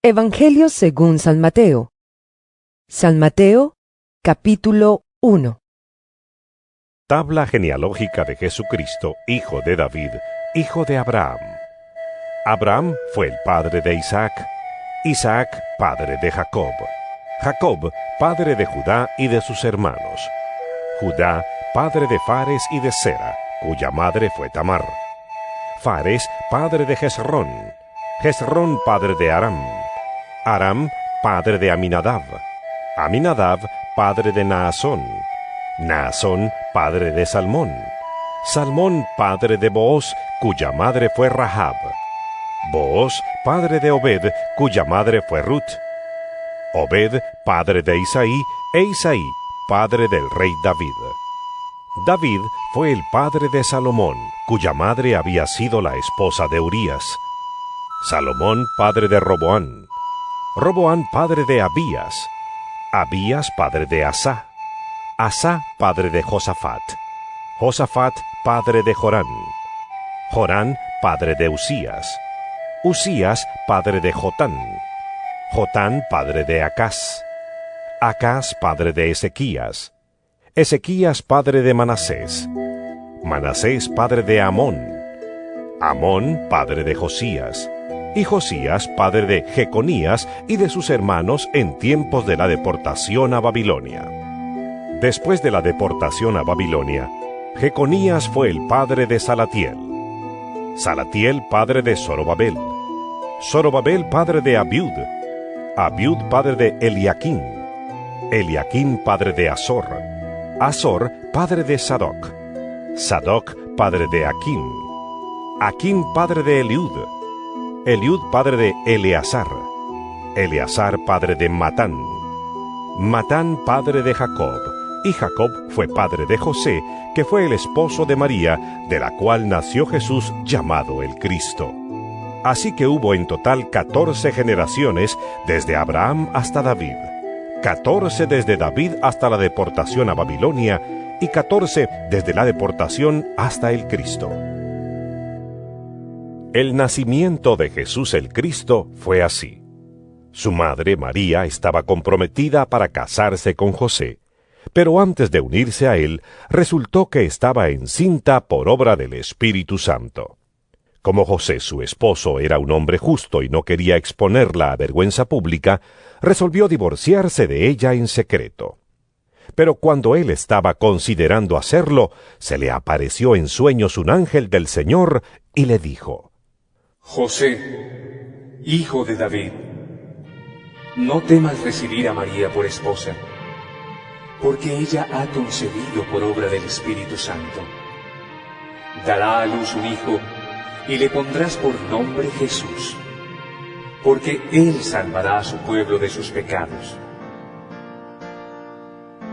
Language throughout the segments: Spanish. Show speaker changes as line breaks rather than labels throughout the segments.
Evangelio según San Mateo. San Mateo, capítulo 1.
Tabla genealógica de Jesucristo, hijo de David, hijo de Abraham. Abraham fue el padre de Isaac, Isaac padre de Jacob, Jacob padre de Judá y de sus hermanos, Judá padre de Fares y de Sera, cuya madre fue Tamar, Fares padre de Hezrón, Hezrón padre de Aram, Aram padre de Aminadab, Aminadab padre de Naasón, Naasón padre de Salmón, Salmón padre de Booz, cuya madre fue Rahab, Booz padre de Obed, cuya madre fue Ruth, Obed padre de Isaí, e Isaí padre del rey David. David fue el padre de Salomón, cuya madre había sido la esposa de Urías. Salomón padre de Roboán, Roboán padre de Abías, Abías padre de Asá, Asá padre de Josafat, Josafat padre de Jorán, Jorán padre de Usías, Usías padre de Jotán, Jotán padre de Acaz, Acaz padre de Ezequías, Ezequías padre de Manasés, Manasés padre de Amón, Amón padre de Josías, y Josías padre de Jeconías y de sus hermanos en tiempos de la deportación a Babilonia. Después de la deportación a Babilonia, Jeconías fue el padre de Salatiel, Salatiel padre de Zorobabel, Zorobabel padre de Abiud, Abiud padre de Eliaquín, Eliaquín padre de Azor, Azor padre de Sadoc, Sadoc padre de Aquín, Aquín padre de Eliud, Eliud padre de Eleazar, Eleazar padre de Matán, Matán padre de Jacob, y Jacob fue padre de José, que fue el esposo de María, de la cual nació Jesús llamado el Cristo. Así que hubo en total 14 generaciones desde Abraham hasta David, 14 desde David hasta la deportación a Babilonia, y 14 desde la deportación hasta el Cristo. El nacimiento de Jesús el Cristo fue así. Su madre, María, estaba comprometida para casarse con José, pero antes de unirse a él, resultó que estaba encinta por obra del Espíritu Santo. Como José, su esposo, era un hombre justo y no quería exponerla a vergüenza pública, resolvió divorciarse de ella en secreto. Pero cuando él estaba considerando hacerlo, se le apareció en sueños un ángel del Señor y le dijo:
José, hijo de David, no temas recibir a María por esposa, porque ella ha concebido por obra del Espíritu Santo. Dará a luz un hijo, y le pondrás por nombre Jesús, porque él salvará a su pueblo de sus pecados.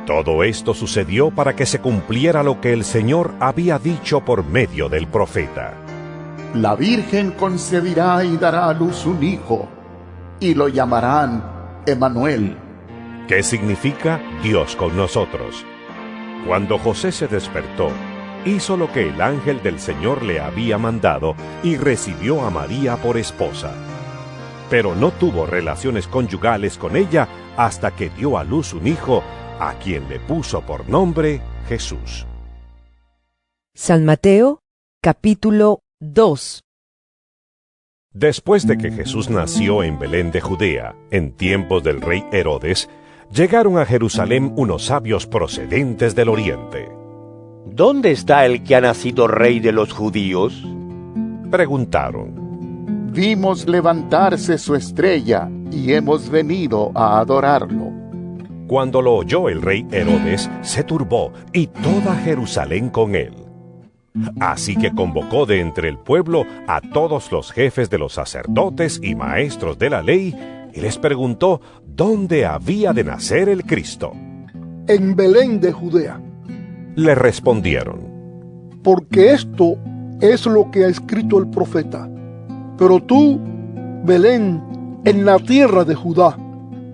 Todo esto sucedió para que se cumpliera lo que el Señor había dicho por medio del profeta.
La Virgen concebirá y dará a luz un hijo, y lo llamarán Emmanuel.
¿Qué significa Dios con nosotros? Cuando José se despertó, hizo lo que el ángel del Señor le había mandado y recibió a María por esposa. Pero no tuvo relaciones conyugales con ella hasta que dio a luz un hijo, a quien le puso por nombre Jesús.
San Mateo, capítulo 2.
Después de que Jesús nació en Belén de Judea, en tiempos del rey Herodes, llegaron a Jerusalén unos sabios procedentes del oriente.
¿Dónde está el que ha nacido rey de los judíos?
Preguntaron.
Vimos levantarse su estrella y hemos venido a adorarlo.
Cuando lo oyó el rey Herodes, se turbó y toda Jerusalén con él. Así que convocó de entre el pueblo a todos los jefes de los sacerdotes y maestros de la ley y les preguntó dónde había de nacer el Cristo.
En Belén de Judea.
Le respondieron.
Porque esto es lo que ha escrito el profeta. Pero tú, Belén, en la tierra de Judá,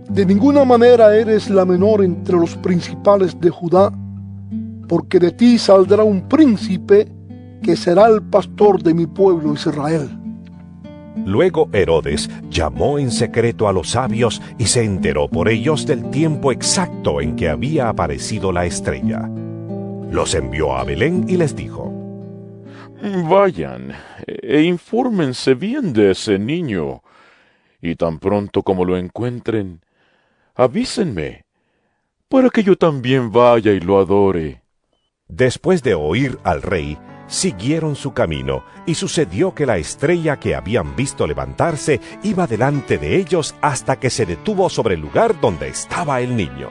de ninguna manera eres la menor entre los principales de Judá, porque de ti saldrá un príncipe que será el pastor de mi pueblo Israel.
Luego Herodes llamó en secreto a los sabios y se enteró por ellos del tiempo exacto en que había aparecido la estrella. Los envió a Belén y les dijo:
Vayan e infórmense bien de ese niño, y tan pronto como lo encuentren, avísenme, para que yo también vaya y lo adore.
Después de oír al rey, siguieron su camino, y sucedió que la estrella que habían visto levantarse iba delante de ellos hasta que se detuvo sobre el lugar donde estaba el niño.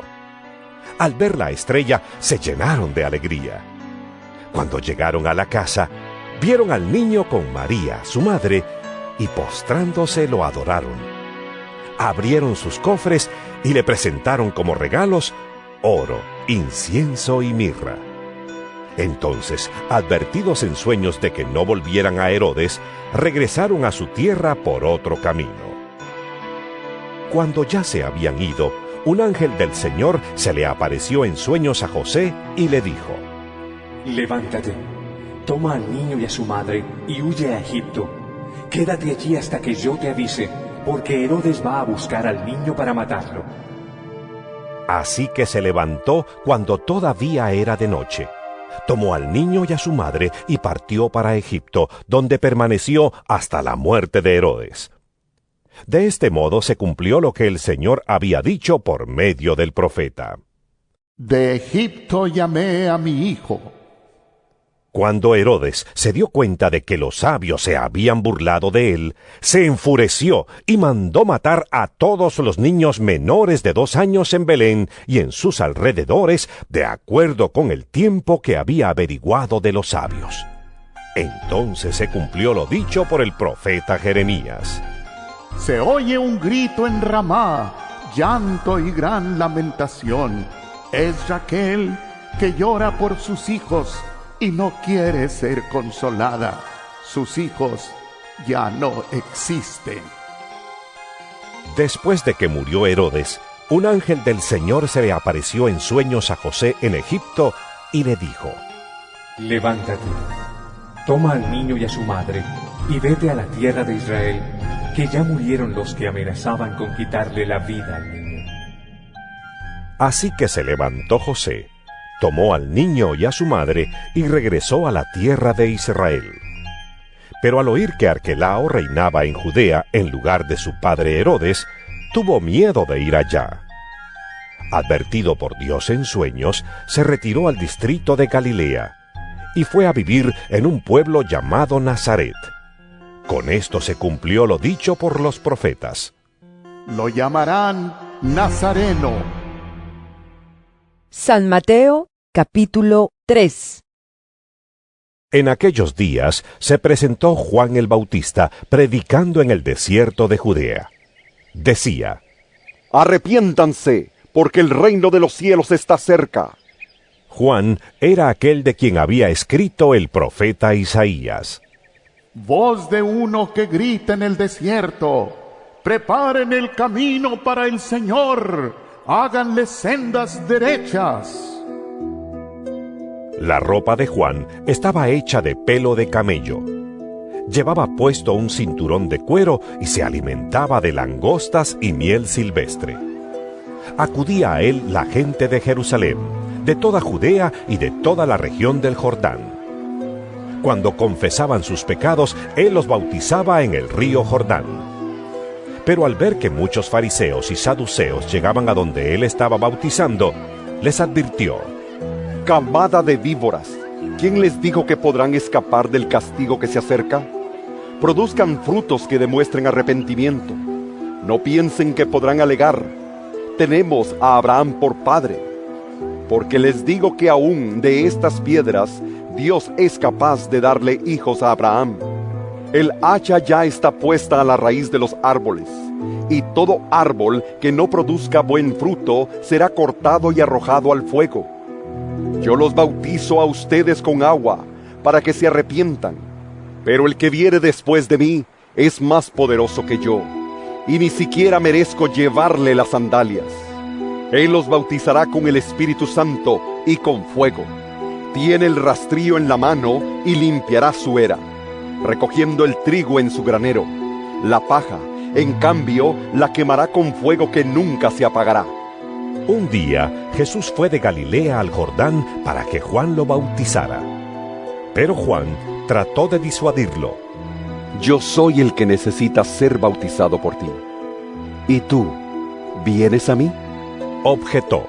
Al ver la estrella, se llenaron de alegría. Cuando llegaron a la casa, vieron al niño con María, su madre, y postrándose lo adoraron. Abrieron sus cofres y le presentaron como regalos oro, incienso y mirra. Entonces, advertidos en sueños de que no volvieran a Herodes, regresaron a su tierra por otro camino. Cuando ya se habían ido, un ángel del Señor se le apareció en sueños a José y le dijo:
Levántate, toma al niño y a su madre y huye a Egipto. Quédate allí hasta que yo te avise, porque Herodes va a buscar al niño para matarlo.
Así que se levantó cuando todavía era de noche. Tomó al niño y a su madre y partió para Egipto, donde permaneció hasta la muerte de Herodes. De este modo se cumplió lo que el Señor había dicho por medio del profeta:
De Egipto llamé a mi hijo.
Cuando Herodes se dio cuenta de que los sabios se habían burlado de él, se enfureció y mandó matar a todos los niños menores de 2 años en Belén y en sus alrededores, de acuerdo con el tiempo que había averiguado de los sabios. Entonces se cumplió lo dicho por el profeta Jeremías:
Se oye un grito en Ramá, llanto y gran lamentación. Es Raquel que llora por sus hijos y no quiere ser consolada. Sus hijos ya no existen.
Después de que murió Herodes, un ángel del Señor se le apareció en sueños a José en Egipto y le dijo:
Levántate, toma al niño y a su madre y vete a la tierra de Israel, que ya murieron los que amenazaban con quitarle la vida al niño.
Así que se levantó José, tomó al niño y a su madre y regresó a la tierra de Israel. Pero al oír que Arquelao reinaba en Judea en lugar de su padre Herodes, tuvo miedo de ir allá. Advertido por Dios en sueños, se retiró al distrito de Galilea y fue a vivir en un pueblo llamado Nazaret. Con esto se cumplió lo dicho por los profetas:
Lo llamarán Nazareno.
San Mateo, capítulo 3.
En aquellos días se presentó Juan el Bautista predicando en el desierto de Judea. Decía:
Arrepiéntanse, porque el reino de los cielos está cerca.
Juan era aquel de quien había escrito el profeta Isaías:
Voz de uno que grita en el desierto, preparen el camino para el Señor, háganle sendas derechas.
La ropa de Juan estaba hecha de pelo de camello. Llevaba puesto un cinturón de cuero y se alimentaba de langostas y miel silvestre. Acudía a él la gente de Jerusalén, de toda Judea y de toda la región del Jordán. Cuando confesaban sus pecados, él los bautizaba en el río Jordán. Pero al ver que muchos fariseos y saduceos llegaban a donde él estaba bautizando, les advirtió:
Camada de víboras, ¿quién les dijo que podrán escapar del castigo que se acerca? Produzcan frutos que demuestren arrepentimiento. No piensen que podrán alegar: tenemos a Abraham por padre. Porque les digo que aún de estas piedras Dios es capaz de darle hijos a Abraham. El hacha ya está puesta a la raíz de los árboles, y todo árbol que no produzca buen fruto será cortado y arrojado al fuego. Yo los bautizo a ustedes con agua, para que se arrepientan. Pero el que viene después de mí es más poderoso que yo, y ni siquiera merezco llevarle las sandalias. Él los bautizará con el Espíritu Santo y con fuego. Tiene el rastrillo en la mano y limpiará su era, recogiendo el trigo en su granero, La paja, en cambio, la quemará con fuego que nunca se apagará.
Un día Jesús fue de Galilea al Jordán para que Juan lo bautizara. Pero Juan trató de disuadirlo.
Yo soy el que necesita ser bautizado por ti. ¿Y tú, vienes a mí?
Objetó.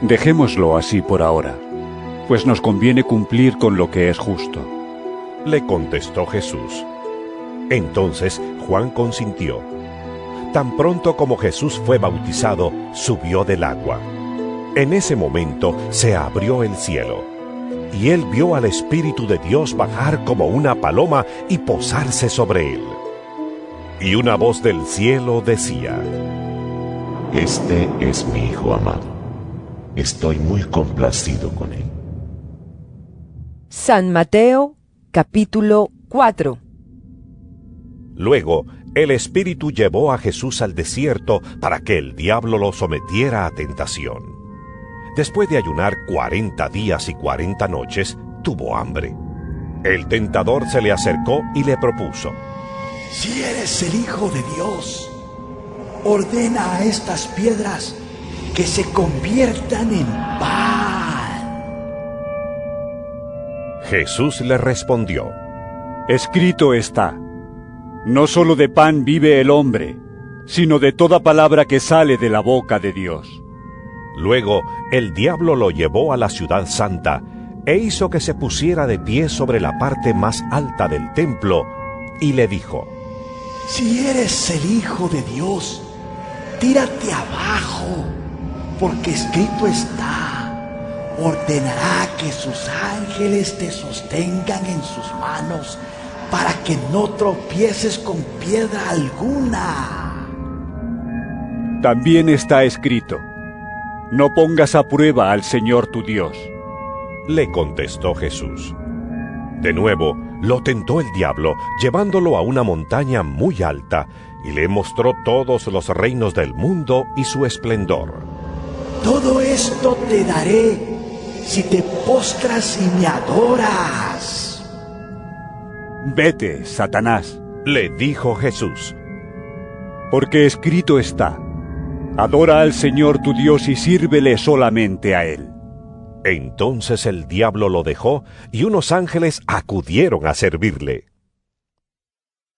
Dejémoslo así por ahora, pues nos conviene cumplir con lo que es justo.
Le contestó Jesús. Entonces Juan consintió. Tan pronto como Jesús fue bautizado, subió del agua. En ese momento se abrió el cielo, y él vio al Espíritu de Dios bajar como una paloma y posarse sobre él. Y una voz del cielo decía:
Este es mi Hijo amado. Estoy muy complacido con él.
San Mateo, capítulo 4.
Luego, el Espíritu llevó a Jesús al desierto para que el diablo lo sometiera a tentación. Después de ayunar 40 días y 40 noches, tuvo hambre. El tentador se le acercó y le propuso:
Si eres el Hijo de Dios, ordena a estas piedras que se conviertan en pan.
Jesús le respondió:
Escrito está: No solo de pan vive el hombre, sino de toda palabra que sale de la boca de Dios.
Luego el diablo lo llevó a la ciudad santa e hizo que se pusiera de pie sobre la parte más alta del templo y le dijo:
Si eres el Hijo de Dios, tírate abajo, porque escrito está: ordenará que sus ángeles te sostengan en sus manos, para que no tropieces con piedra alguna.
También está escrito: No pongas a prueba al Señor tu Dios.
Le contestó Jesús. De nuevo lo tentó el diablo, llevándolo a una montaña muy alta, y le mostró todos los reinos del mundo y su esplendor.
Todo esto te daré si te postras y me adoras.
Vete, Satanás,
le dijo Jesús,
porque escrito está: Adora al Señor tu Dios y sírvele solamente a Él.
Entonces el diablo lo dejó, y unos ángeles acudieron a servirle.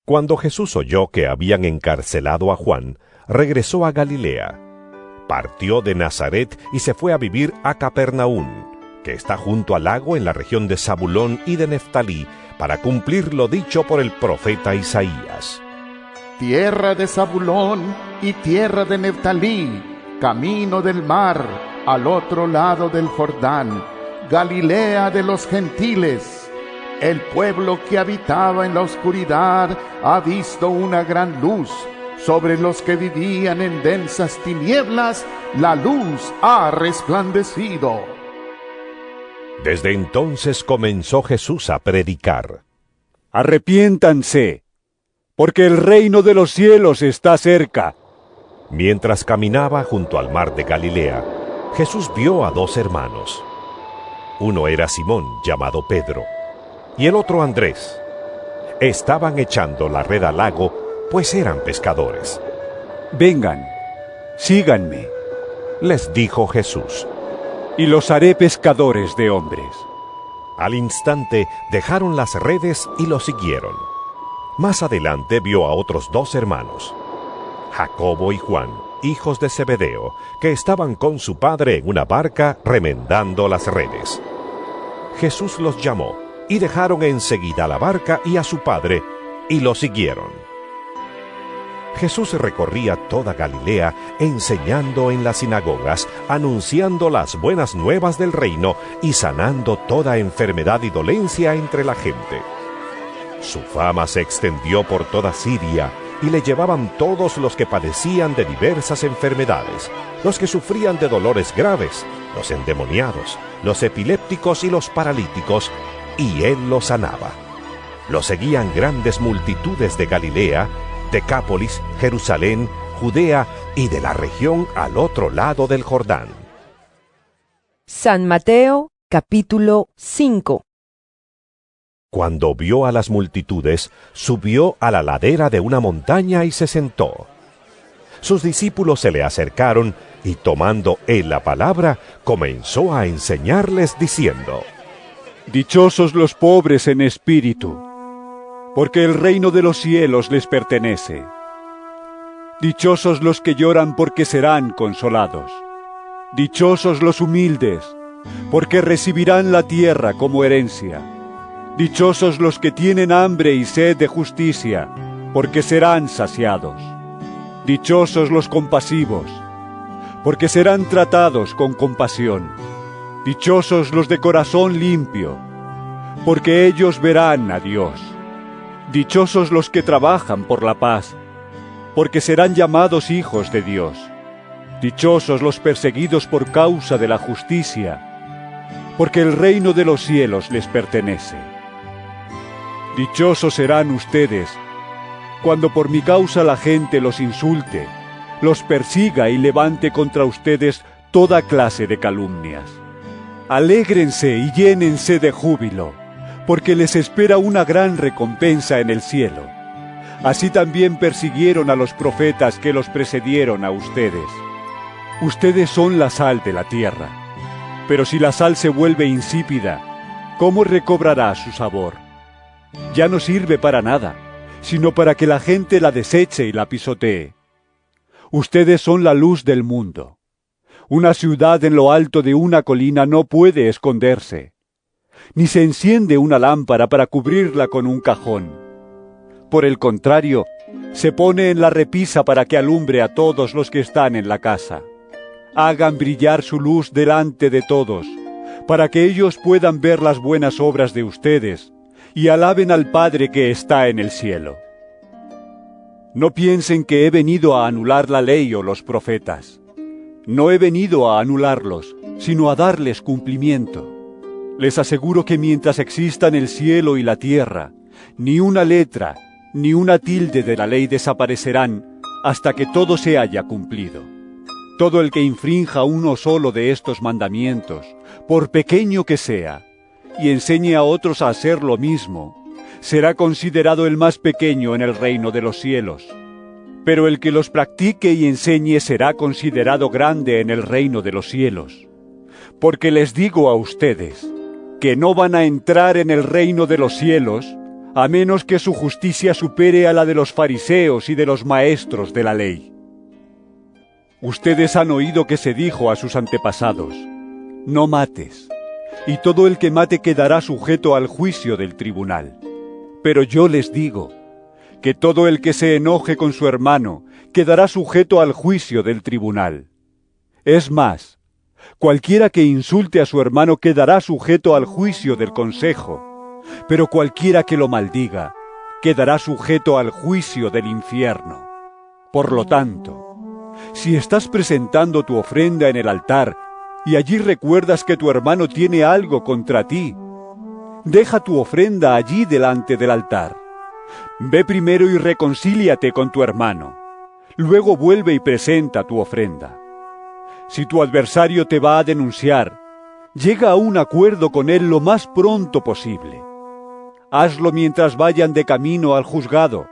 Cuando Jesús oyó que habían encarcelado a Juan, regresó a Galilea. Partió de Nazaret y se fue a vivir a Capernaum, que está junto al lago en la región de Zabulón y de Neftalí, para cumplir lo dicho por el profeta Isaías.
Tierra de Zabulón y tierra de Neftalí, camino del mar, al otro lado del Jordán, Galilea de los gentiles. El pueblo que habitaba en la oscuridad ha visto una gran luz. Sobre los que vivían en densas tinieblas, la luz ha resplandecido.
Desde entonces comenzó Jesús a predicar:
Arrepiéntanse, porque el reino de los cielos está cerca.
Mientras caminaba junto al mar de Galilea, Jesús vio a dos hermanos. Uno era Simón, llamado Pedro, y el otro Andrés. Estaban echando la red al lago, pues eran pescadores.
Vengan, síganme,
les dijo Jesús,
y los haré pescadores de hombres.
Al instante dejaron las redes y lo siguieron. Más adelante vio a otros dos hermanos, Jacobo y Juan, hijos de Zebedeo, que estaban con su padre en una barca remendando las redes. Jesús los llamó, y dejaron enseguida la barca y a su padre, y lo siguieron. Jesús recorría toda Galilea, enseñando en las sinagogas, anunciando las buenas nuevas del reino y sanando toda enfermedad y dolencia entre la gente. Su fama se extendió por toda Siria, y le llevaban todos los que padecían de diversas enfermedades, los que sufrían de dolores graves, los endemoniados, los epilépticos y los paralíticos, y él los sanaba. Lo seguían grandes multitudes de Galilea, Decápolis, Jerusalén, Judea y de la región al otro lado del Jordán.
San Mateo, capítulo 5.
Cuando vio a las multitudes, subió a la ladera de una montaña y se sentó. Sus discípulos se le acercaron y tomando él la palabra, comenzó a enseñarles diciendo:
Dichosos los pobres en espíritu, porque el reino de los cielos les pertenece. Dichosos los que lloran, porque serán consolados. Dichosos los humildes, porque recibirán la tierra como herencia. Dichosos los que tienen hambre y sed de justicia, porque serán saciados. Dichosos los compasivos, porque serán tratados con compasión. Dichosos los de corazón limpio, porque ellos verán a Dios. Dichosos los que trabajan por la paz, porque serán llamados hijos de Dios. Dichosos los perseguidos por causa de la justicia, porque el reino de los cielos les pertenece. Dichosos serán ustedes cuando por mi causa la gente los insulte, los persiga y levante contra ustedes toda clase de calumnias. Alégrense y llénense de júbilo, porque les espera una gran recompensa en el cielo. Así también persiguieron a los profetas que los precedieron a ustedes. Ustedes son la sal de la tierra, pero si la sal se vuelve insípida, ¿cómo recobrará su sabor? Ya no sirve para nada, sino para que la gente la deseche y la pisotee. Ustedes son la luz del mundo. Una ciudad en lo alto de una colina no puede esconderse, ni se enciende una lámpara para cubrirla con un cajón. Por el contrario, se pone en la repisa para que alumbre a todos los que están en la casa. Hagan brillar su luz delante de todos, para que ellos puedan ver las buenas obras de ustedes y alaben al Padre que está en el cielo. No piensen que he venido a anular la ley o los profetas. No he venido a anularlos, sino a darles cumplimiento. Les aseguro que mientras existan el cielo y la tierra, ni una letra, ni una tilde de la ley desaparecerán hasta que todo se haya cumplido. Todo el que infrinja uno solo de estos mandamientos, por pequeño que sea, y enseñe a otros a hacer lo mismo, será considerado el más pequeño en el reino de los cielos. Pero el que los practique y enseñe será considerado grande en el reino de los cielos. Porque les digo a ustedes, que no van a entrar en el reino de los cielos, a menos que su justicia supere a la de los fariseos y de los maestros de la ley. Ustedes han oído que se dijo a sus antepasados: no mates, y todo el que mate quedará sujeto al juicio del tribunal. Pero yo les digo, que todo el que se enoje con su hermano quedará sujeto al juicio del tribunal. Es más, cualquiera que insulte a su hermano quedará sujeto al juicio del consejo, pero cualquiera que lo maldiga quedará sujeto al juicio del infierno. Por lo tanto, si estás presentando tu ofrenda en el altar y allí recuerdas que tu hermano tiene algo contra ti, deja tu ofrenda allí delante del altar. Ve primero y reconcíliate con tu hermano. Luego vuelve y presenta tu ofrenda. Si tu adversario te va a denunciar, llega a un acuerdo con él lo más pronto posible. Hazlo mientras vayan de camino al juzgado,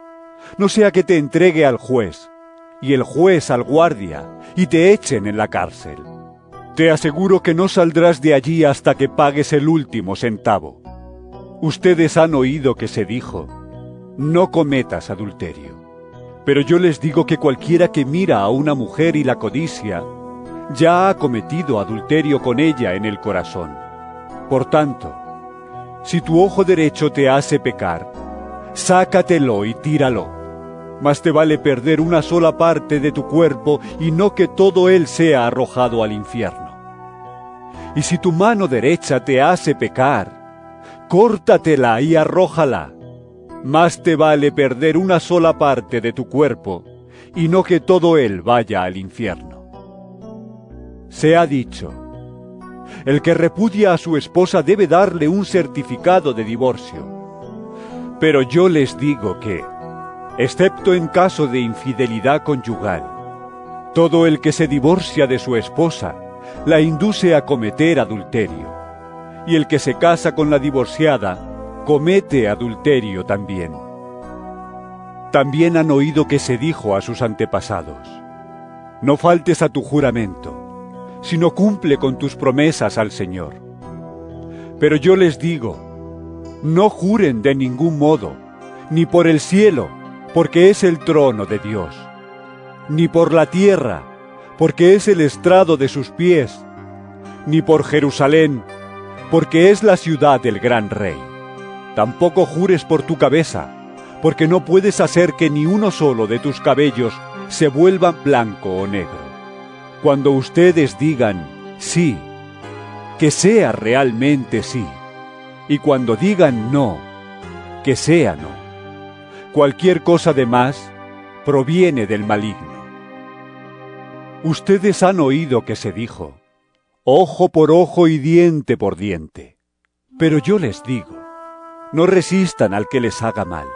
no sea que te entregue al juez, y el juez al guardia, y te echen en la cárcel. Te aseguro que no saldrás de allí hasta que pagues el último centavo. Ustedes han oído que se dijo: no cometas adulterio. Pero yo les digo que cualquiera que mira a una mujer y la codicia, ya ha cometido adulterio con ella en el corazón. Por tanto, si tu ojo derecho te hace pecar, sácatelo y tíralo. Más te vale perder una sola parte de tu cuerpo y no que todo él sea arrojado al infierno. Y si tu mano derecha te hace pecar, córtatela y arrójala. Más te vale perder una sola parte de tu cuerpo y no que todo él vaya al infierno. Se ha dicho: el que repudia a su esposa debe darle un certificado de divorcio. Pero yo les digo que, excepto en caso de infidelidad conyugal, todo el que se divorcia de su esposa la induce a cometer adulterio, y el que se casa con la divorciada comete adulterio también. También han oído que se dijo a sus antepasados: no faltes a tu juramento, sino cumple con tus promesas al Señor. Pero yo les digo, no juren de ningún modo, ni por el cielo, porque es el trono de Dios, ni por la tierra, porque es el estrado de sus pies, ni por Jerusalén, porque es la ciudad del gran rey. Tampoco jures por tu cabeza, porque no puedes hacer que ni uno solo de tus cabellos se vuelva blanco o negro. Cuando ustedes digan sí, que sea realmente sí, y cuando digan no, que sea no. Cualquier cosa de más proviene del maligno. Ustedes han oído que se dijo: ojo por ojo y diente por diente. Pero yo les digo, no resistan al que les haga mal.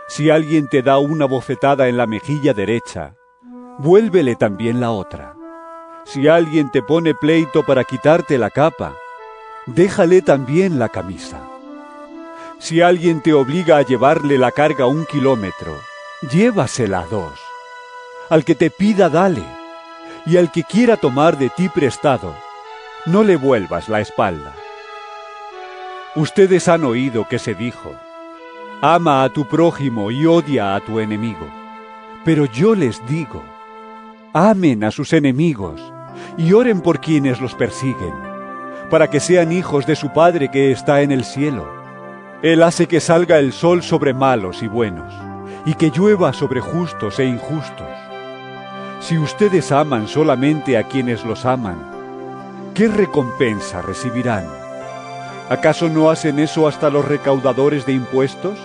Si alguien te da una bofetada en la mejilla derecha, vuélvele también la otra. Si alguien te pone pleito para quitarte la capa, déjale también la camisa. Si alguien te obliga a llevarle la carga 1 kilómetro, llévasela 2. Al que te pida, dale, y al que quiera tomar de ti prestado, no le vuelvas la espalda. Ustedes han oído que se dijo: ama a tu prójimo y odia a tu enemigo. Pero yo les digo, amen a sus enemigos y oren por quienes los persiguen, para que sean hijos de su Padre que está en el cielo. Él hace que salga el sol sobre malos y buenos, y que llueva sobre justos e injustos. Si ustedes aman solamente a quienes los aman, ¿qué recompensa recibirán? ¿Acaso no hacen eso hasta los recaudadores de impuestos?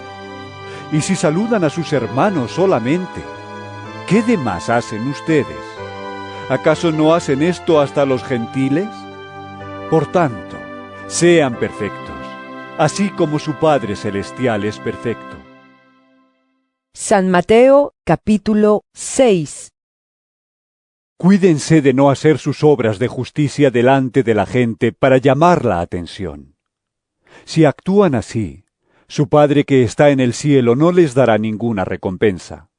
Y si saludan a sus hermanos solamente, ¿qué de más hacen ustedes? ¿Acaso no hacen esto hasta los gentiles? Por tanto, sean perfectos, así como su Padre Celestial es perfecto.
San Mateo, capítulo 6.
Cuídense de no hacer sus obras de justicia delante de la gente para llamar la atención. Si actúan así, su Padre que está en el cielo no les dará ninguna recompensa.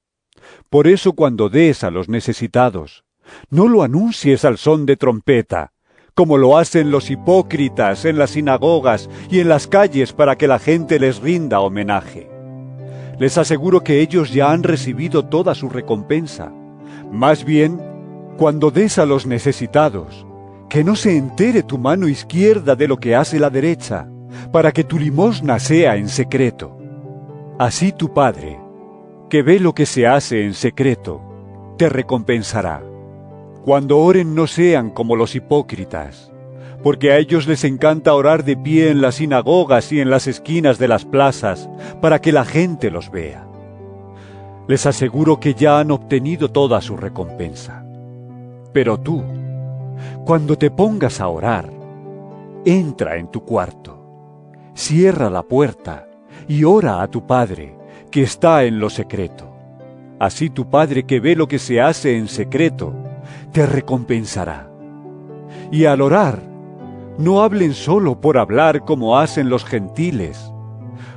Por eso cuando des a los necesitados, no lo anuncies al son de trompeta, como lo hacen los hipócritas en las sinagogas y en las calles para que la gente les rinda homenaje. Les aseguro que ellos ya han recibido toda su recompensa. Más bien, cuando des a los necesitados, que no se entere tu mano izquierda de lo que hace la derecha, para que tu limosna sea en secreto. Así tu Padre, que ve lo que se hace en secreto, te recompensará. Cuando oren no sean como los hipócritas, porque a ellos les encanta orar de pie en las sinagogas y en las esquinas de las plazas, para que la gente los vea. Les aseguro que ya han obtenido toda su recompensa. Pero tú, cuando te pongas a orar, entra en tu cuarto, cierra la puerta y ora a tu Padre, que está en lo secreto. Así tu Padre que ve lo que se hace en secreto, te recompensará. Y al orar, no hablen solo por hablar como hacen los gentiles,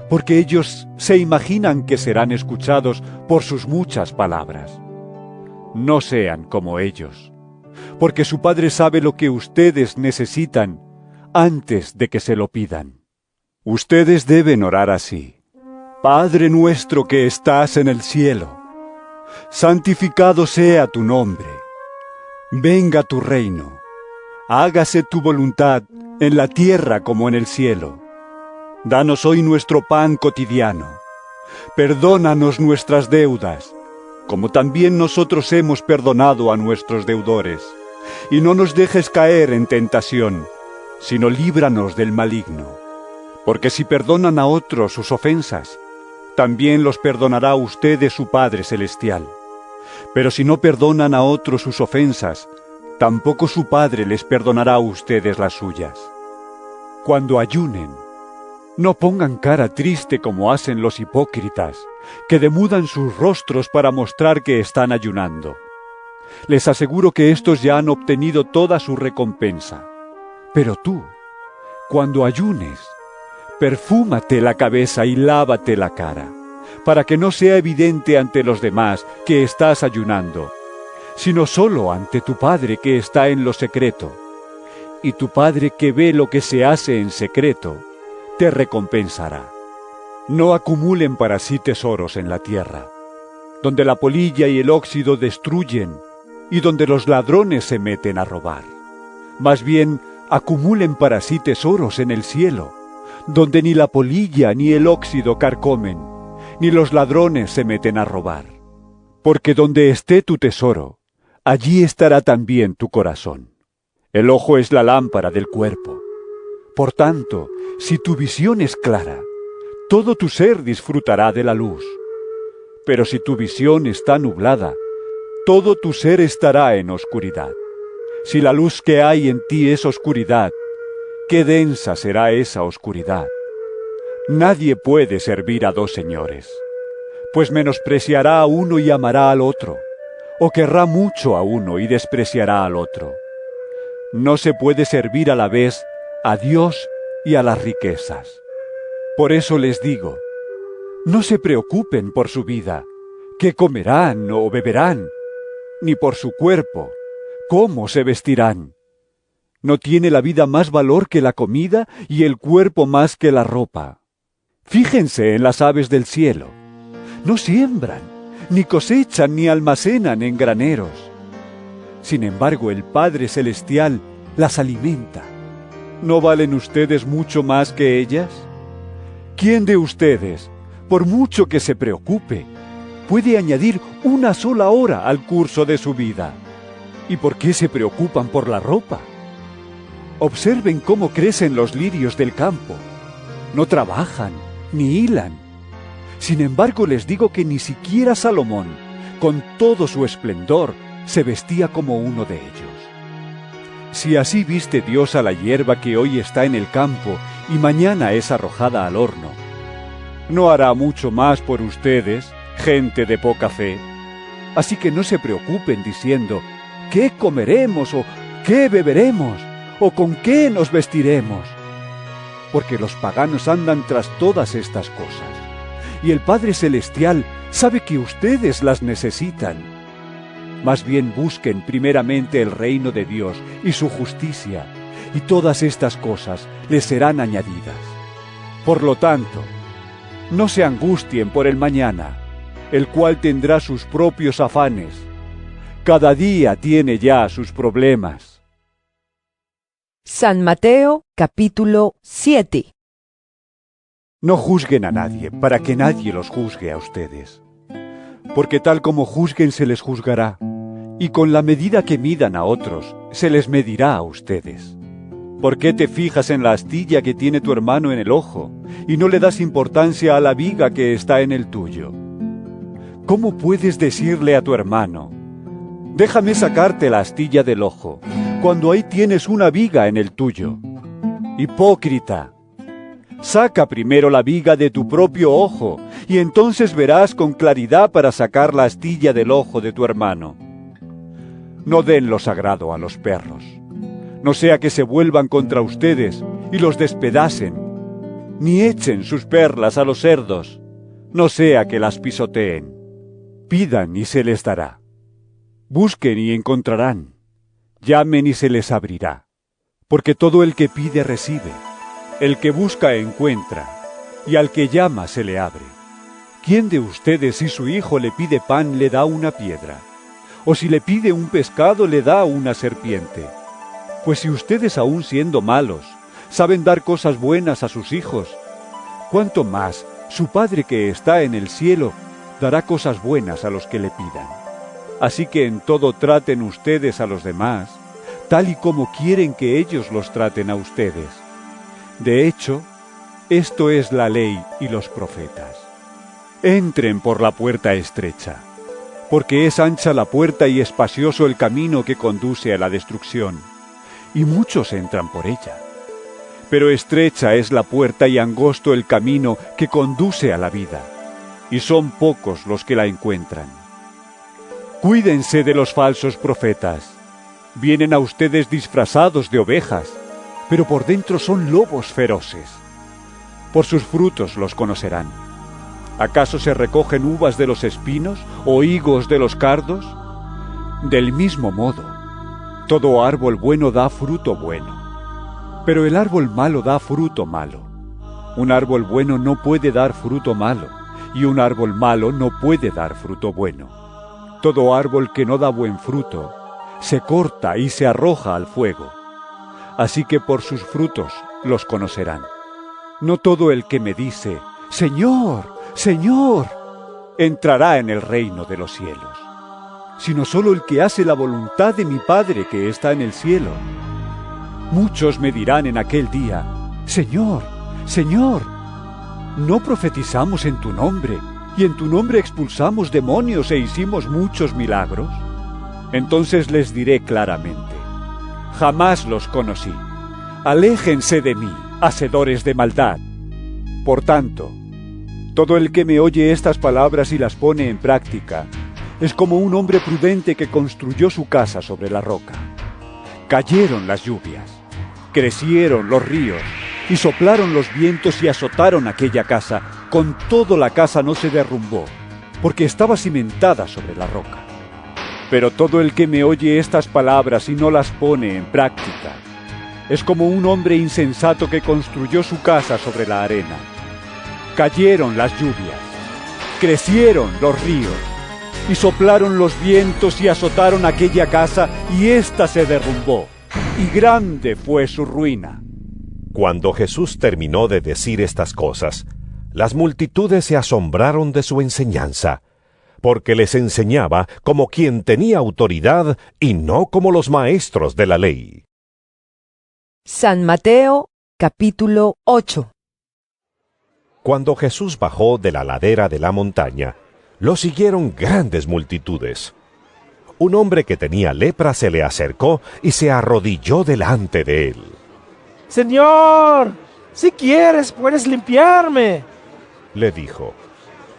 porque ellos se imaginan que serán escuchados por sus muchas palabras. No sean como ellos, porque su Padre sabe lo que ustedes necesitan antes de que se lo pidan. Ustedes deben orar así: Padre nuestro que estás en el cielo, santificado sea tu nombre. Venga tu reino. Hágase tu voluntad en la tierra como en el cielo. Danos hoy nuestro pan cotidiano. Perdónanos nuestras deudas, como también nosotros hemos perdonado a nuestros deudores. Y no nos dejes caer en tentación, sino líbranos del maligno. Porque si perdonan a otros sus ofensas, también los perdonará a ustedes su Padre Celestial. Pero si no perdonan a otros sus ofensas, tampoco su Padre les perdonará a ustedes las suyas. Cuando ayunen, no pongan cara triste como hacen los hipócritas, que demudan sus rostros para mostrar que están ayunando. Les aseguro que estos ya han obtenido toda su recompensa. Pero tú, cuando ayunes, Perfúmate la cabeza y lávate la cara, para que no sea evidente ante los demás que estás ayunando, sino solo ante tu Padre que está en lo secreto. Y tu Padre que ve lo que se hace en secreto, te recompensará. No acumulen para sí tesoros en la tierra, donde la polilla y el óxido destruyen, y donde los ladrones se meten a robar. Más bien, acumulen para sí tesoros en el cielo, donde ni la polilla ni el óxido carcomen, ni los ladrones se meten a robar. Porque donde esté tu tesoro, allí estará también tu corazón. El ojo es la lámpara del cuerpo. Por tanto, si tu visión es clara, todo tu ser disfrutará de la luz. Pero si tu visión está nublada, todo tu ser estará en oscuridad. Si la luz que hay en ti es oscuridad, qué densa será esa oscuridad. Nadie puede servir a dos señores, pues menospreciará a uno y amará al otro, o querrá mucho a uno y despreciará al otro. No se puede servir a la vez a Dios y a las riquezas. Por eso les digo, no se preocupen por su vida, qué comerán o beberán, ni por su cuerpo, cómo se vestirán. ¿No tiene la vida más valor que la comida y el cuerpo más que la ropa? Fíjense en las aves del cielo. No siembran, ni cosechan, ni almacenan en graneros. Sin embargo, el Padre Celestial las alimenta. ¿No valen ustedes mucho más que ellas? ¿Quién de ustedes, por mucho que se preocupe, puede añadir una sola hora al curso de su vida? ¿Y por qué se preocupan por la ropa? Observen cómo crecen los lirios del campo. No trabajan, ni hilan. Sin embargo, les digo que ni siquiera Salomón, con todo su esplendor, se vestía como uno de ellos. Si así viste Dios a la hierba que hoy está en el campo y mañana es arrojada al horno, ¿no hará mucho más por ustedes, gente de poca fe? Así que no se preocupen diciendo, ¿qué comeremos o qué beberemos o con qué nos vestiremos? Porque los paganos andan tras todas estas cosas, y el Padre Celestial sabe que ustedes las necesitan. Más bien busquen primeramente el reino de Dios y su justicia, y todas estas cosas les serán añadidas. Por lo tanto, no se angustien por el mañana, el cual tendrá sus propios afanes. Cada día tiene ya sus problemas.
San Mateo, capítulo 7.
No juzguen a nadie, para que nadie los juzgue a ustedes. Porque tal como juzguen se les juzgará, y con la medida que midan a otros, se les medirá a ustedes. ¿Por qué te fijas en la astilla que tiene tu hermano en el ojo, y no le das importancia a la viga que está en el tuyo? ¿Cómo puedes decirle a tu hermano, déjame sacarte la astilla del ojo, cuando ahí tienes una viga en el tuyo? Hipócrita, saca primero la viga de tu propio ojo, y entonces verás con claridad para sacar la astilla del ojo de tu hermano. No den lo sagrado a los perros, no sea que se vuelvan contra ustedes y los despedacen, ni echen sus perlas a los cerdos, no sea que las pisoteen. Pidan y se les dará. Busquen y encontrarán. Llamen y se les abrirá. Porque todo el que pide recibe, el que busca encuentra, y al que llama se le abre. ¿Quién de ustedes si su hijo le pide pan le da una piedra? ¿O si le pide un pescado le da una serpiente? Pues si ustedes aun siendo malos, saben dar cosas buenas a sus hijos, ¿cuánto más su Padre que está en el cielo dará cosas buenas a los que le pidan? Así que en todo traten ustedes a los demás, tal y como quieren que ellos los traten a ustedes. De hecho, esto es la ley y los profetas. Entren por la puerta estrecha, porque es ancha la puerta y espacioso el camino que conduce a la destrucción, y muchos entran por ella. Pero estrecha es la puerta y angosto el camino que conduce a la vida, y son pocos los que la encuentran. Cuídense de los falsos profetas. Vienen a ustedes disfrazados de ovejas, pero por dentro son lobos feroces. Por sus frutos los conocerán. ¿Acaso se recogen uvas de los espinos o higos de los cardos? Del mismo modo, todo árbol bueno da fruto bueno, pero el árbol malo da fruto malo. Un árbol bueno no puede dar fruto malo, y un árbol malo no puede dar fruto bueno. Todo árbol que no da buen fruto se corta y se arroja al fuego. Así que por sus frutos los conocerán. No todo el que me dice, Señor, Señor, entrará en el reino de los cielos, sino solo el que hace la voluntad de mi Padre que está en el cielo. Muchos me dirán en aquel día, Señor, Señor, ¿no profetizamos en tu nombre, y en tu nombre expulsamos demonios e hicimos muchos milagros? Entonces les diré claramente, jamás los conocí. Aléjense de mí, hacedores de maldad. Por tanto, todo el que me oye estas palabras y las pone en práctica, es como un hombre prudente que construyó su casa sobre la roca. Cayeron las lluvias, crecieron los ríos, y soplaron los vientos y azotaron aquella casa. Con todo la casa no se derrumbó, porque estaba cimentada sobre la roca. Pero todo el que me oye estas palabras y no las pone en práctica, es como un hombre insensato que construyó su casa sobre la arena. Cayeron las lluvias, crecieron los ríos, y soplaron los vientos y azotaron aquella casa, y ésta se derrumbó, y grande fue su ruina.
Cuando Jesús terminó de decir estas cosas, las multitudes se asombraron de su enseñanza, porque les enseñaba como quien tenía autoridad y no como los maestros de la ley.
San Mateo, capítulo 8.
Cuando Jesús bajó de la ladera de la montaña, lo siguieron grandes multitudes. Un hombre que tenía lepra se le acercó y se arrodilló delante de él.
Señor, si quieres puedes limpiarme,
le dijo.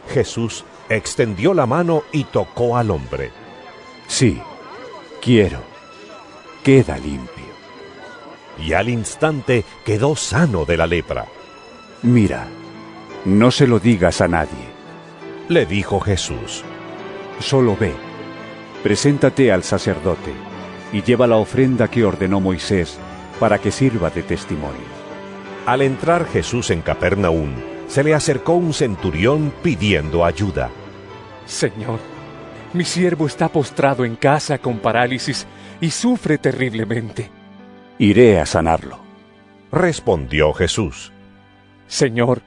Jesús extendió la mano y tocó al hombre.
Sí, quiero. Queda limpio.
Y al instante quedó sano de la lepra.
Mira, no se lo digas a nadie,
le dijo Jesús.
Solo ve, preséntate al sacerdote y lleva la ofrenda que ordenó Moisés para que sirva de testimonio.
Al entrar Jesús en Capernaum, se le acercó un centurión pidiendo ayuda.
Señor, mi siervo está postrado en casa con parálisis y sufre terriblemente.
Iré a sanarlo,
respondió Jesús.
Señor,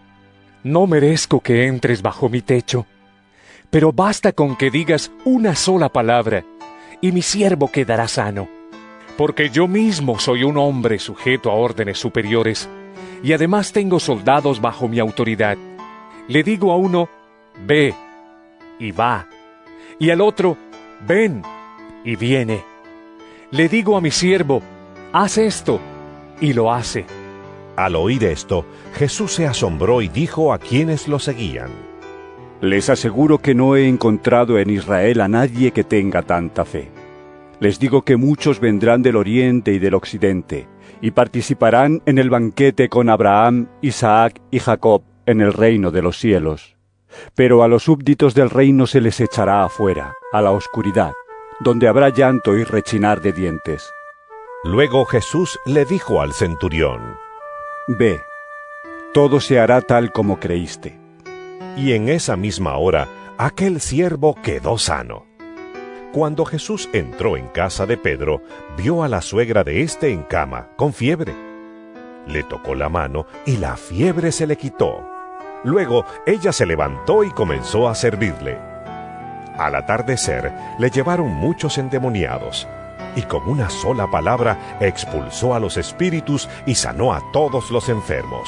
no merezco que entres bajo mi techo, pero basta con que digas una sola palabra y mi siervo quedará sano. Porque yo mismo soy un hombre sujeto a órdenes superiores, y además tengo soldados bajo mi autoridad. Le digo a uno, ve, y va, y al otro, ven, y viene. Le digo a mi siervo, haz esto, y lo hace.
Al oír esto, Jesús se asombró y dijo a quienes lo seguían:
Les aseguro que no he encontrado en Israel a nadie que tenga tanta fe. Les digo que muchos vendrán del oriente y del occidente, y participarán en el banquete con Abraham, Isaac y Jacob en el reino de los cielos. Pero a los súbditos del reino se les echará afuera, a la oscuridad, donde habrá llanto y rechinar de dientes.
Luego Jesús le dijo al centurión:
Ve, todo se hará tal como creíste.
Y en esa misma hora, aquel siervo quedó sano. Cuando Jesús entró en casa de Pedro, vio a la suegra de éste en cama, con fiebre. Le tocó la mano y la fiebre se le quitó. Luego ella se levantó y comenzó a servirle. Al atardecer le llevaron muchos endemoniados, y con una sola palabra expulsó a los espíritus y sanó a todos los enfermos.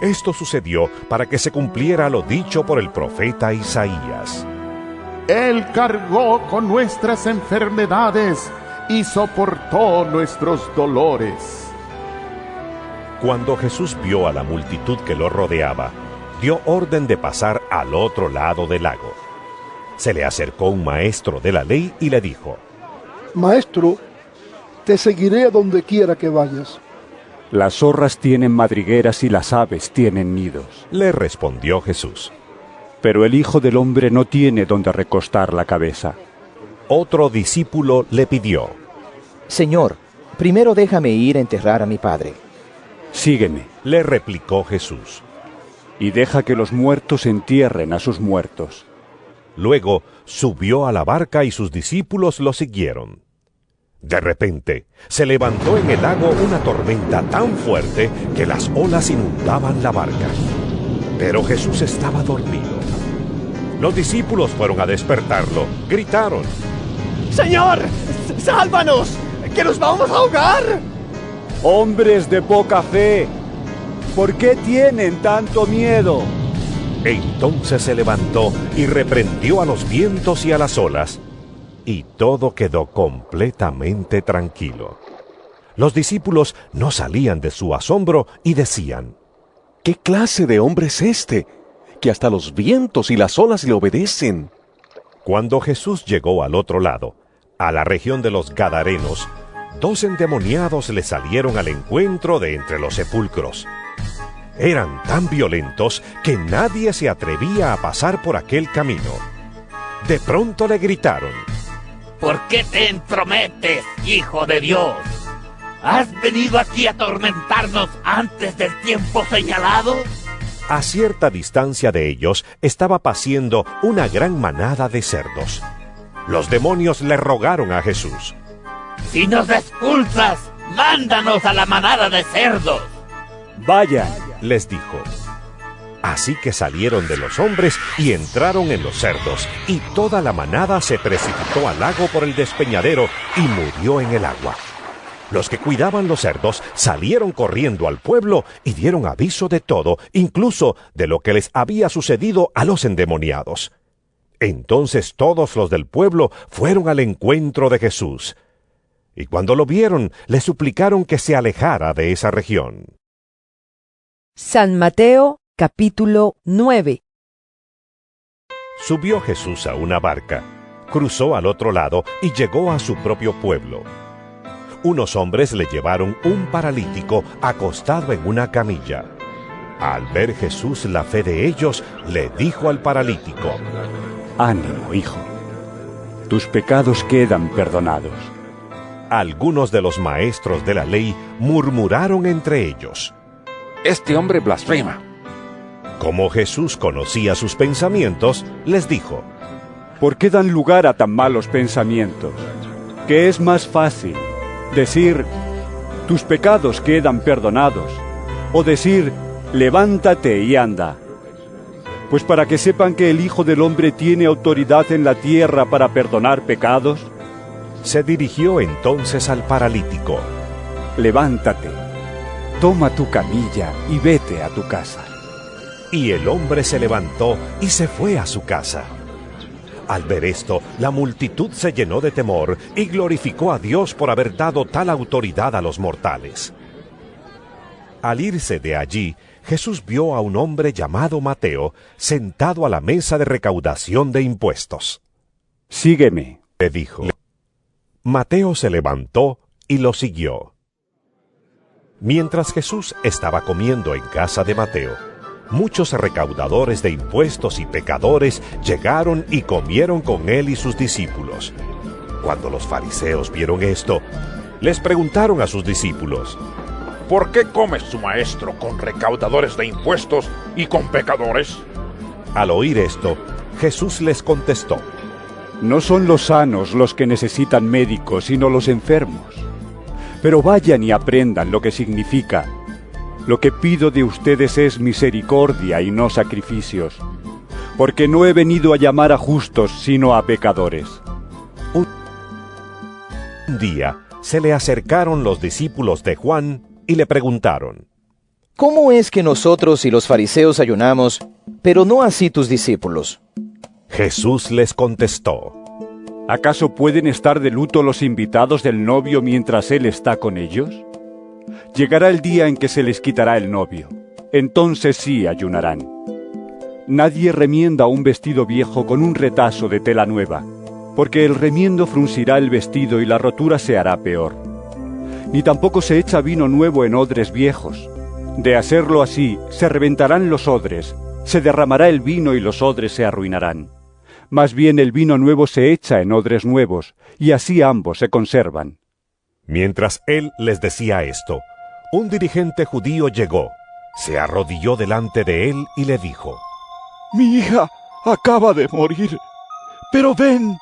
Esto sucedió para que se cumpliera lo dicho por el profeta Isaías.
Él cargó con nuestras enfermedades y soportó nuestros dolores.
Cuando Jesús vio a la multitud que lo rodeaba, dio orden de pasar al otro lado del lago. Se le acercó un maestro de la ley y le dijo:
Maestro, te seguiré a donde quiera que vayas.
Las zorras tienen madrigueras y las aves tienen nidos,
le respondió Jesús.
pero el Hijo del Hombre no tiene donde recostar la cabeza.
Otro discípulo le pidió:
Señor, primero déjame ir a enterrar a mi padre.
Sígueme,
le replicó Jesús.
y deja que los muertos entierren a sus muertos.
Luego subió a la barca y sus discípulos lo siguieron. De repente, se levantó en el lago una tormenta tan fuerte que las olas inundaban la barca. Pero Jesús estaba dormido. Los discípulos fueron a despertarlo. Gritaron:
¡Señor! ¡Sálvanos! ¡Que nos vamos a ahogar!
¡Hombres de poca fe! ¿Por qué tienen tanto miedo?
Entonces se levantó y reprendió a los vientos y a las olas, y todo quedó completamente tranquilo. Los discípulos no salían de su asombro y decían:
¿Qué clase de hombre es este, que hasta los vientos y las olas le obedecen?
Cuando Jesús llegó al otro lado, a la región de los Gadarenos, 2 endemoniados le salieron al encuentro de entre los sepulcros. Eran tan violentos que nadie se atrevía a pasar por aquel camino. De pronto le gritaron:
¿Por qué te entrometes, hijo de Dios? ¿Has venido aquí a atormentarnos antes del tiempo señalado?
A cierta distancia de ellos estaba paciendo una gran manada de cerdos. Los demonios le rogaron a Jesús:
Si nos expulsas, mándanos a la manada de cerdos.
Vayan,
les dijo. Así que salieron de los hombres y entraron en los cerdos, y toda la manada se precipitó al lago por el despeñadero y murió en el agua. Los que cuidaban los cerdos salieron corriendo al pueblo y dieron aviso de todo, incluso de lo que les había sucedido a los endemoniados. Entonces todos los del pueblo fueron al encuentro de Jesús, y cuando lo vieron, le suplicaron que se alejara de esa región.
San Mateo, capítulo 9.
Subió Jesús a una barca, cruzó al otro lado y llegó a su propio pueblo. Unos hombres le llevaron un paralítico acostado en una camilla. Al ver Jesús la fe de ellos, le dijo al paralítico:
Ánimo, hijo, tus pecados quedan perdonados.
Algunos de los maestros de la ley murmuraron entre ellos:
Este hombre blasfema.
Como Jesús conocía sus pensamientos, les dijo:
¿Por qué dan lugar a tan malos pensamientos? ¿Qué es más fácil? ¿Decir, tus pecados quedan perdonados? ¿O decir, levántate y anda? Pues para que sepan que el Hijo del Hombre tiene autoridad en la tierra para perdonar pecados.
Se dirigió entonces al paralítico:
Levántate, toma tu camilla y vete a tu casa.
Y el hombre se levantó y se fue a su casa. Al ver esto, la multitud se llenó de temor y glorificó a Dios por haber dado tal autoridad a los mortales. Al irse de allí, Jesús vio a un hombre llamado Mateo sentado a la mesa de recaudación de impuestos.
Sígueme,
le dijo. Mateo se levantó y lo siguió. Mientras Jesús estaba comiendo en casa de Mateo, muchos recaudadores de impuestos y pecadores llegaron y comieron con él y sus discípulos. Cuando los fariseos vieron esto, les preguntaron a sus discípulos:
¿Por qué come su maestro con recaudadores de impuestos y con pecadores?
Al oír esto, Jesús les contestó:
No son los sanos los que necesitan médicos, sino los enfermos. Pero vayan y aprendan lo que significa: lo que pido de ustedes es misericordia y no sacrificios, porque no he venido a llamar a justos, sino a pecadores.
Un día se le acercaron los discípulos de Juan y le preguntaron:
¿Cómo es que nosotros y los fariseos ayunamos, pero no así tus discípulos?
Jesús les contestó:
¿Acaso pueden estar de luto los invitados del novio mientras él está con ellos? Llegará el día en que se les quitará el novio. Entonces sí ayunarán. Nadie remienda un vestido viejo con un retazo de tela nueva, porque el remiendo fruncirá el vestido y la rotura se hará peor. ni tampoco se echa vino nuevo en odres viejos. De hacerlo así, se reventarán los odres, se derramará el vino y los odres se arruinarán. Más bien el vino nuevo se echa en odres nuevos, y así ambos se conservan.
Mientras él les decía esto, un dirigente judío llegó, se arrodilló delante de él y le dijo:
Mi hija acaba de morir, pero ven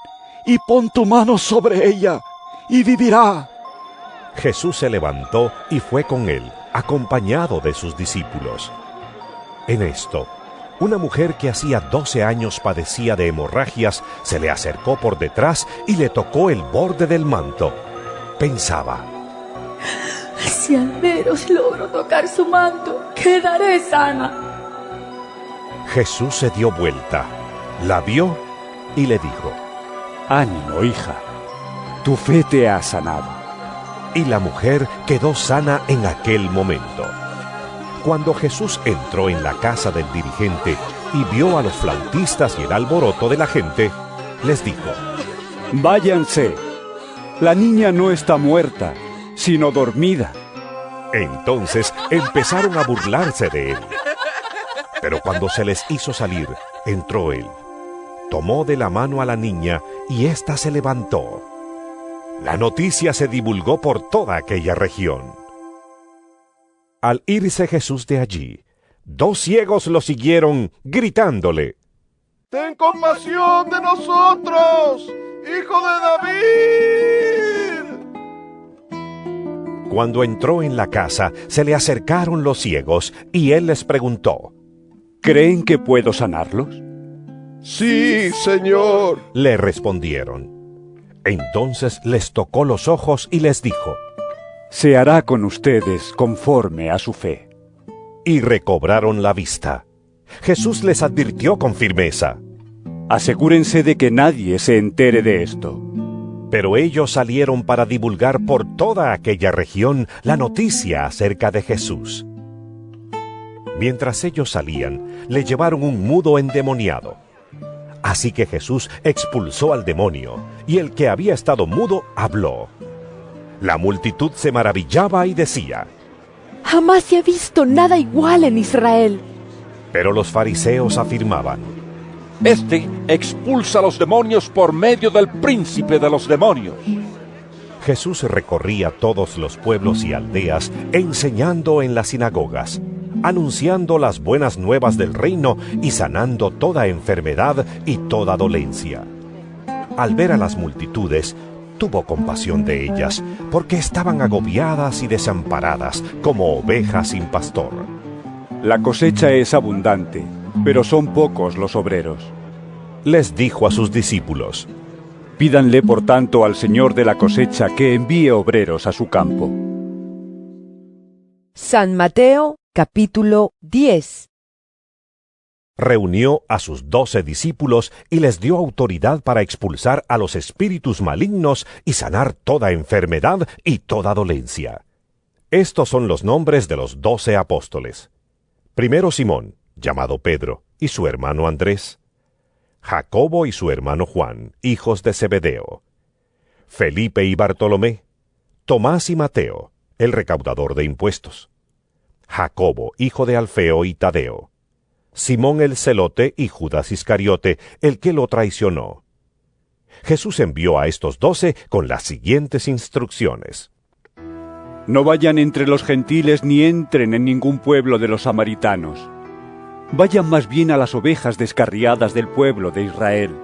y pon tu mano sobre ella, y vivirá.
Jesús se levantó y fue con él, acompañado de sus discípulos. En esto, una mujer que hacía 12 años padecía de hemorragias se le acercó por detrás y le tocó el borde del manto. Pensaba:
si al menos logro tocar su manto, quedaré sana.
Jesús se dio vuelta, la vio y le dijo:
Ánimo, hija, tu fe te ha sanado.
Y la mujer quedó sana en aquel momento. Cuando Jesús entró en la casa del dirigente y vio a los flautistas y el alboroto de la gente, les dijo:
Váyanse, la niña no está muerta, sino dormida.
Entonces empezaron a burlarse de él. Pero cuando se les hizo salir, entró él, tomó de la mano a la niña y ésta se levantó. La noticia se divulgó por toda aquella región. Al irse Jesús de allí, 2 ciegos lo siguieron, gritándole:
¡Ten compasión de nosotros, hijo de David!
Cuando entró en la casa, se le acercaron los ciegos, y él les preguntó:
¿Creen que puedo sanarlos?
Sí, Señor,
le respondieron. Entonces les tocó los ojos y les dijo:
Se hará con ustedes conforme a su fe.
Y recobraron la vista. Jesús les advirtió con firmeza:
Asegúrense de que nadie se entere de esto.
Pero ellos salieron para divulgar por toda aquella región la noticia acerca de Jesús. Mientras ellos salían, le llevaron un mudo endemoniado. Así que Jesús expulsó al demonio, y el que había estado mudo habló. La multitud se maravillaba y decía:
Jamás se ha visto nada igual en Israel.
Pero los fariseos afirmaban:
Este expulsa a los demonios por medio del príncipe de los demonios.
Jesús recorría todos los pueblos y aldeas, enseñando en las sinagogas, anunciando las buenas nuevas del reino y sanando toda enfermedad y toda dolencia. Al ver a las multitudes, tuvo compasión de ellas, porque estaban agobiadas y desamparadas, como ovejas sin pastor.
La cosecha es abundante, pero son pocos los obreros.
Les dijo a sus discípulos:
Pídanle por tanto al Señor de la cosecha que envíe obreros a su campo.
San Mateo, capítulo 10.
Reunió a sus 12 discípulos y les dio autoridad para expulsar a los espíritus malignos y sanar toda enfermedad y toda dolencia. Estos son los nombres de los 12 apóstoles. Primero Simón, llamado Pedro, y su hermano Andrés. Jacobo y su hermano Juan, hijos de Zebedeo. Felipe y Bartolomé. Tomás y Mateo, el recaudador de impuestos. Jacobo, hijo de Alfeo y Tadeo. Simón el celote y Judas Iscariote, el que lo traicionó. Jesús envió a estos 12 con las siguientes instrucciones:
No vayan entre los gentiles ni entren en ningún pueblo de los samaritanos. Vayan más bien a las ovejas descarriadas del pueblo de Israel.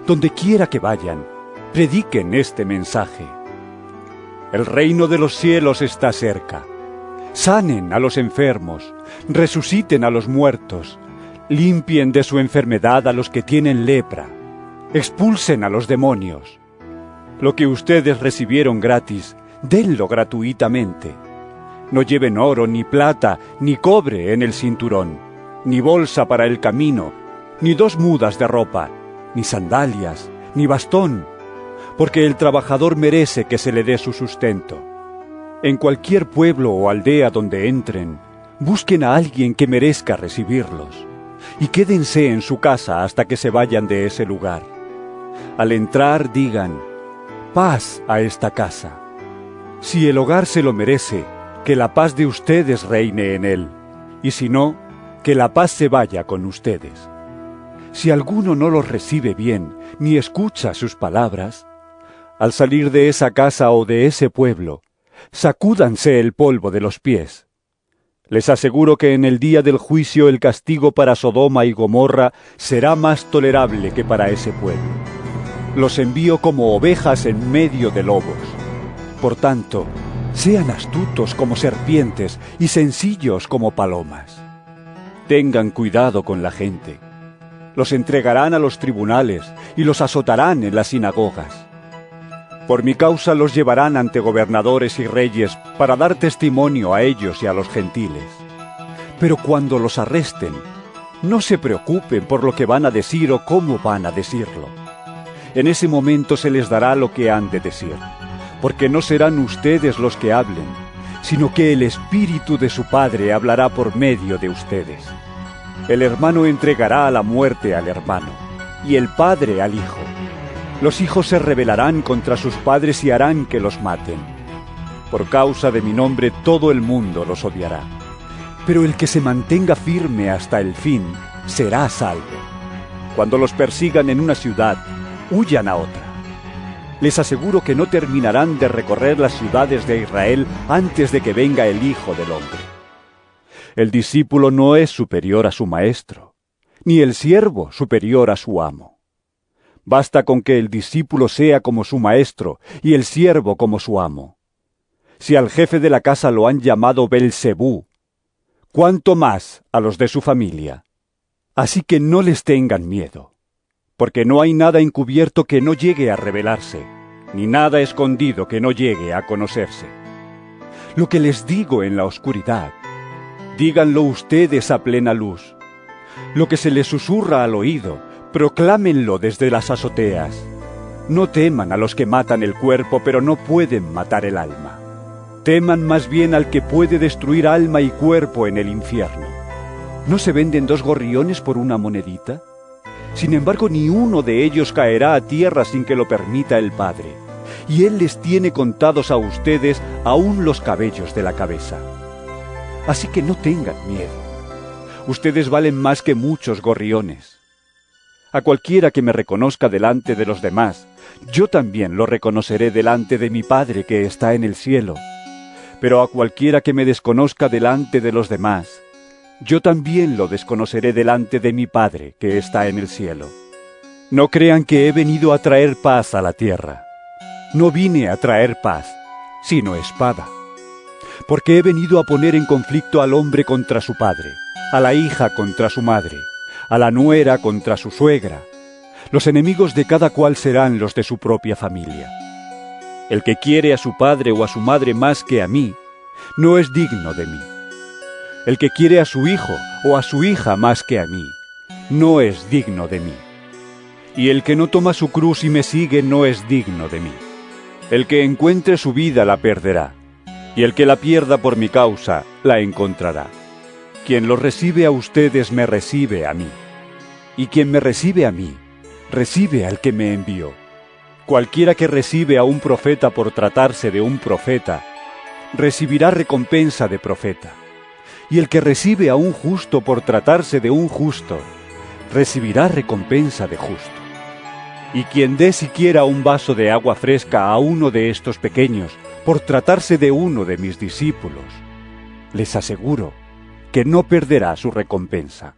Donde quiera que vayan, prediquen este mensaje. El reino de los cielos está cerca. Sanen a los enfermos, resuciten a los muertos, limpien de su enfermedad a los que tienen lepra, expulsen a los demonios. Lo que ustedes recibieron gratis, denlo gratuitamente. No lleven oro, ni plata, ni cobre en el cinturón, ni bolsa para el camino, ni 2 mudas de ropa, ni sandalias, ni bastón, porque el trabajador merece que se le dé su sustento. En cualquier pueblo o aldea donde entren, busquen a alguien que merezca recibirlos, y quédense en su casa hasta que se vayan de ese lugar. Al entrar digan: paz a esta casa. Si el hogar se lo merece, que la paz de ustedes reine en él, y si no, que la paz se vaya con ustedes. Si alguno no los recibe bien, ni escucha sus palabras, al salir de esa casa o de ese pueblo, sacúdanse el polvo de los pies. Les aseguro que en el día del juicio el castigo para Sodoma y Gomorra será más tolerable que para ese pueblo. Los envío como ovejas en medio de lobos. Por tanto, sean astutos como serpientes y sencillos como palomas. Tengan cuidado con la gente. Los entregarán a los tribunales y los azotarán en las sinagogas. Por mi causa los llevarán ante gobernadores y reyes para dar testimonio a ellos y a los gentiles. Pero cuando los arresten, no se preocupen por lo que van a decir o cómo van a decirlo. En ese momento se les dará lo que han de decir, porque no serán ustedes los que hablen, sino que el Espíritu de su Padre hablará por medio de ustedes. El hermano entregará a la muerte al hermano, y el padre al hijo. Los hijos se rebelarán contra sus padres y harán que los maten. Por causa de mi nombre todo el mundo los odiará. Pero el que se mantenga firme hasta el fin será salvo. Cuando los persigan en una ciudad, huyan a otra. Les aseguro que no terminarán de recorrer las ciudades de Israel antes de que venga el Hijo del Hombre. El discípulo no es superior a su maestro, ni el siervo superior a su amo. Basta con que el discípulo sea como su maestro y el siervo como su amo. Si al jefe de la casa lo han llamado Belcebú, ¿cuánto más a los de su familia? Así que no les tengan miedo, porque no hay nada encubierto que no llegue a revelarse, ni nada escondido que no llegue a conocerse. Lo que les digo en la oscuridad, díganlo ustedes a plena luz. Lo que se les susurra al oído, proclámenlo desde las azoteas. No teman a los que matan el cuerpo, pero no pueden matar el alma. Teman más bien al que puede destruir alma y cuerpo en el infierno. ¿No se venden 2 gorriones por una monedita? Sin embargo, ni uno de ellos caerá a tierra sin que lo permita el Padre. Y Él les tiene contados a ustedes aún los cabellos de la cabeza. Así que no tengan miedo. Ustedes valen más que muchos gorriones. A cualquiera que me reconozca delante de los demás, yo también lo reconoceré delante de mi Padre que está en el cielo. Pero a cualquiera que me desconozca delante de los demás, yo también lo desconoceré delante de mi Padre que está en el cielo. No crean que he venido a traer paz a la tierra. No vine a traer paz, sino espada. Porque he venido a poner en conflicto al hombre contra su padre, a la hija contra su madre, a la nuera contra su suegra. Los enemigos de cada cual serán los de su propia familia. El que quiere a su padre o a su madre más que a mí, no es digno de mí. El que quiere a su hijo o a su hija más que a mí, no es digno de mí. Y el que no toma su cruz y me sigue no es digno de mí. El que encuentre su vida la perderá, y el que la pierda por mi causa la encontrará. Quien los recibe a ustedes me recibe a mí, y quien me recibe a mí, recibe al que me envió. Cualquiera que recibe a un profeta por tratarse de un profeta, recibirá recompensa de profeta. Y el que recibe a un justo por tratarse de un justo, recibirá recompensa de justo. Y quien dé siquiera un vaso de agua fresca a uno de estos pequeños, por tratarse de uno de mis discípulos, les aseguro que no perderá su recompensa.